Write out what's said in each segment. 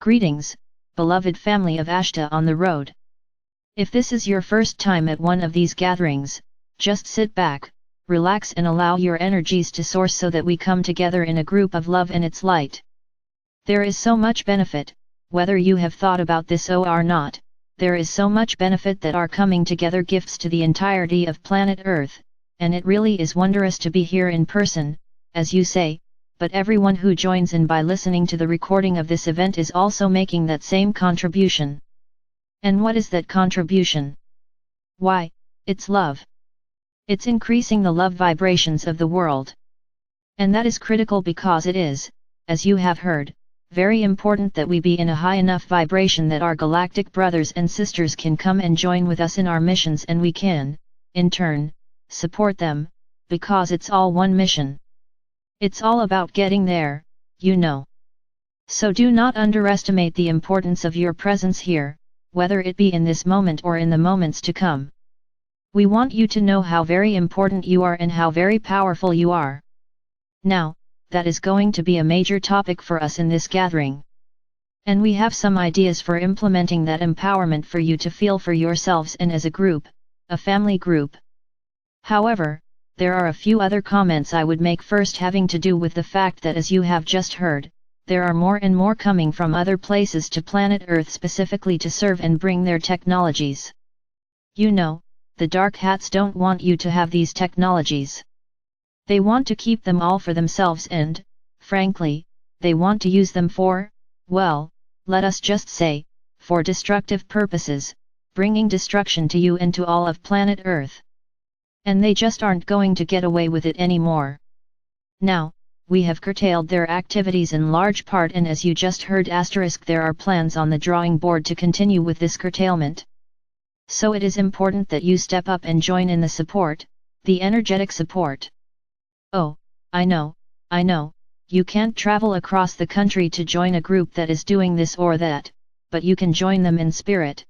Greetings, beloved family of Ashtar on the road. If this is your first time at one of these gatherings, just sit back, relax and allow your energies to source so that we come together in a group of love and its light. There is so much benefit, whether you have thought about this or not, there is so much benefit that are coming together gifts to the entirety of planet Earth, and it really is wondrous to be here in person, as you say, but everyone who joins in by listening to the recording of this event is also making that same contribution. And what is that contribution? Why, it's love. It's increasing the love vibrations of the world. And that is critical because it is, as you have heard, very important that we be in a high enough vibration that our galactic brothers and sisters can come and join with us in our missions and we can, in turn, support them, because it's all one mission. It's all about getting there, you know. So do not underestimate the importance of your presence here, whether it be in this moment or in the moments to come. We want you to know how very important you are and how very powerful you are. Now, that is going to be a major topic for us in this gathering. And we have some ideas for implementing that empowerment for you to feel for yourselves and as a group, a family group. However, there are a few other comments I would make first having to do with the fact that as you have just heard, there are more and more coming from other places to planet Earth specifically to serve and bring their technologies. You know, the dark hats don't want you to have these technologies. They want to keep them all for themselves and, frankly, they want to use them for, well, let us just say, for destructive purposes, bringing destruction to you and to all of planet Earth. And they just aren't going to get away with it anymore. Now, we have curtailed their activities in large part and as you just heard asterisk there are plans on the drawing board to continue with this curtailment. So it is important that you step up and join in the support, the energetic support. Oh, I know, you can't travel across the country to join a group that is doing this or that, but you can join them in spirit.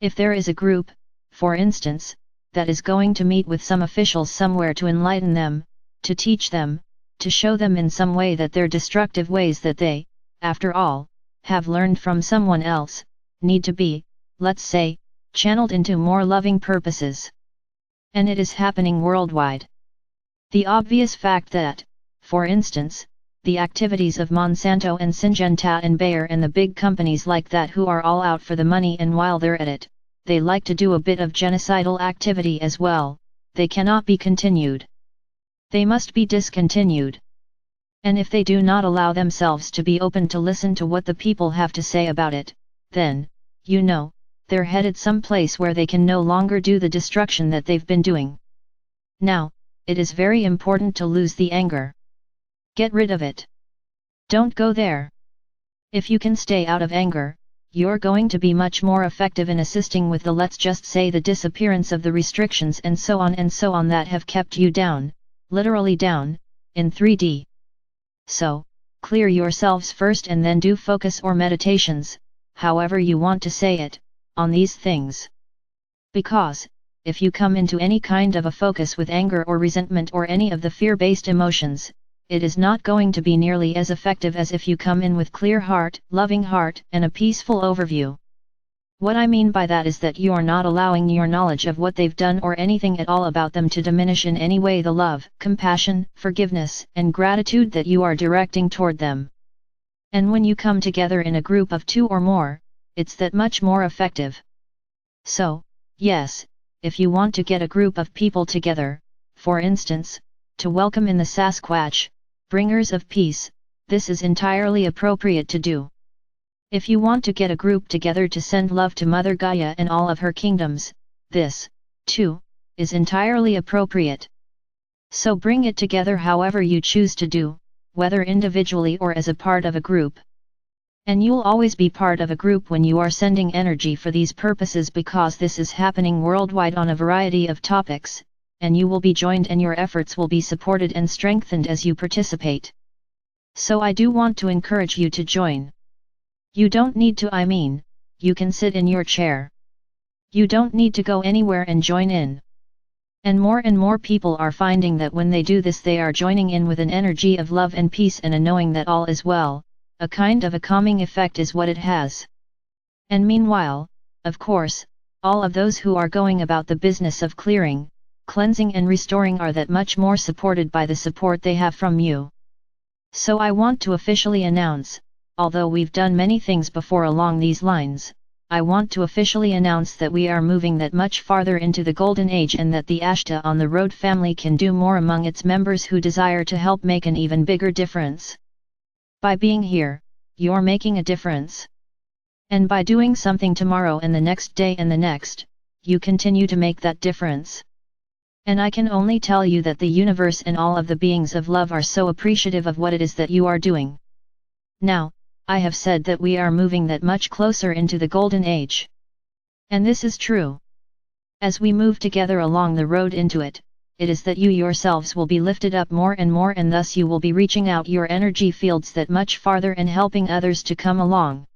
If there is a group, for instance, that is going to meet with some officials somewhere to enlighten them, to teach them, to show them in some way that their destructive ways that they, after all, have learned from someone else, need to be, let's say, channeled into more loving purposes. And it is happening worldwide. The obvious fact that, for instance, the activities of Monsanto and Syngenta and Bayer and the big companies like that who are all out for the money and while they're at it, they like to do a bit of genocidal activity as well, they cannot be continued. They must be discontinued. And if they do not allow themselves to be open to listen to what the people have to say about it, then, you know, they're headed someplace where they can no longer do the destruction that they've been doing. Now, it is very important to lose the anger. Get rid of it. Don't go there. If you can stay out of anger, you're going to be much more effective in assisting with the let's just say the disappearance of the restrictions and so on that have kept you down, literally down, in 3D. So, clear yourselves first and then do focus or meditations, however you want to say it, on these things. Because, if you come into any kind of a focus with anger or resentment or any of the fear-based emotions, it is not going to be nearly as effective as if you come in with clear heart, loving heart, and a peaceful overview. What I mean by that is that you are not allowing your knowledge of what they've done or anything at all about them to diminish in any way the love, compassion, forgiveness, and gratitude that you are directing toward them. And when you come together in a group of 2 or more, it's that much more effective. So, yes, if you want to get a group of people together, for instance, to welcome in the Sasquatch, bringers of peace, this is entirely appropriate to do. If you want to get a group together to send love to Mother Gaia and all of her kingdoms, this, too, is entirely appropriate. So bring it together however you choose to do, whether individually or as a part of a group. And you'll always be part of a group when you are sending energy for these purposes because this is happening worldwide on a variety of topics, and you will be joined and your efforts will be supported and strengthened as you participate. So I do want to encourage you to join. You don't need to you can sit in your chair. You don't need to go anywhere and join in. And more people are finding that when they do this they are joining in with an energy of love and peace and a knowing that all is well, a kind of a calming effect is what it has. And meanwhile, of course, all of those who are going about the business of clearing, cleansing and restoring are that much more supported by the support they have from you. So I want to officially announce, although we've done many things before along these lines, I want to officially announce that we are moving that much farther into the golden age and that the Ashtar on the Road family can do more among its members who desire to help make an even bigger difference. By being here, you're making a difference. And by doing something tomorrow and the next day and the next, you continue to make that difference. And I can only tell you that the universe and all of the beings of love are so appreciative of what it is that you are doing. Now, I have said that we are moving that much closer into the golden age. And this is true. As we move together along the road into it, it is that you yourselves will be lifted up more and thus you will be reaching out your energy fields that much farther and helping others to come along.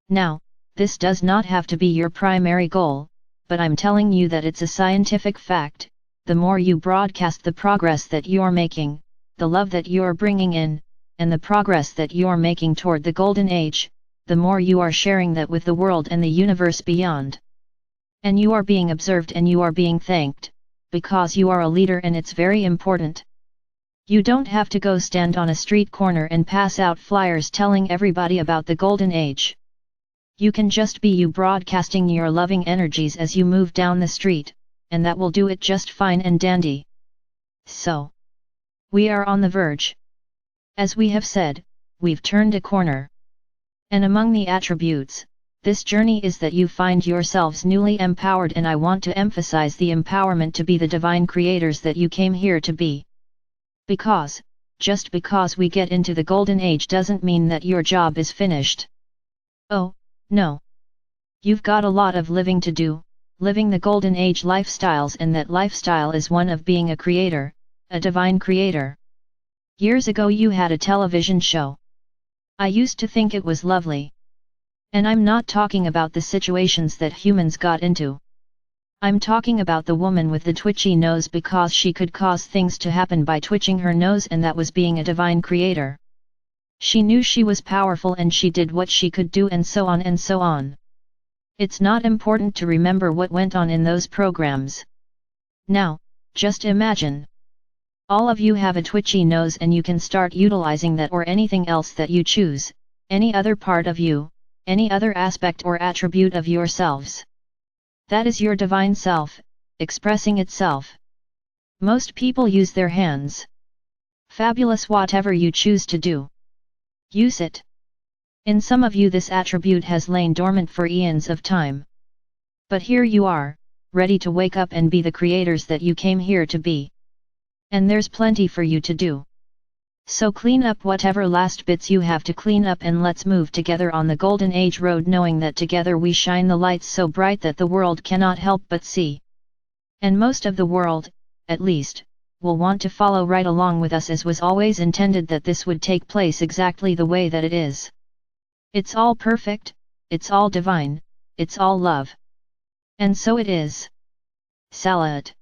Now, this does not have to be your primary goal, but I'm telling you that it's a scientific fact. The more you broadcast the progress that you're making, the love that you're bringing in, and the progress that you're making toward the golden age, the more you are sharing that with the world and the universe beyond. And you are being observed and you are being thanked, because you are a leader and it's very important. You don't have to go stand on a street corner and pass out flyers telling everybody about the golden age. You can just be you broadcasting your loving energies as you move down the street, and that will do it just fine and dandy. So, we are on the verge. As we have said, we've turned a corner. And among the attributes, this journey is that you find yourselves newly empowered, and I want to emphasize the empowerment to be the divine creators that you came here to be. Because, just because we get into the golden age doesn't mean that your job is finished. Oh, no. You've got a lot of living to do, living the golden age lifestyles, and that lifestyle is one of being a creator, a divine creator. Years ago you had a television show. I used to think it was lovely. And I'm not talking about the situations that humans got into. I'm talking about the woman with the twitchy nose because she could cause things to happen by twitching her nose, and that was being a divine creator. She knew she was powerful and she did what she could do, and so on and so on. It's not important to remember what went on in those programs. Now, just imagine. All of you have a twitchy nose and you can start utilizing that or anything else that you choose, any other part of you, any other aspect or attribute of yourselves. That is your divine self, expressing itself. Most people use their hands. Fabulous, whatever you choose to do. Use it. In some of you this attribute has lain dormant for eons of time. But here you are, ready to wake up and be the creators that you came here to be. And there's plenty for you to do. So clean up whatever last bits you have to clean up, and let's move together on the golden age road, knowing that together we shine the lights so bright that the world cannot help but see. And most of the world, at least, will want to follow right along with us, as was always intended that this would take place exactly the way that it is. It's all perfect, it's all divine, it's all love. And so it is. Salat.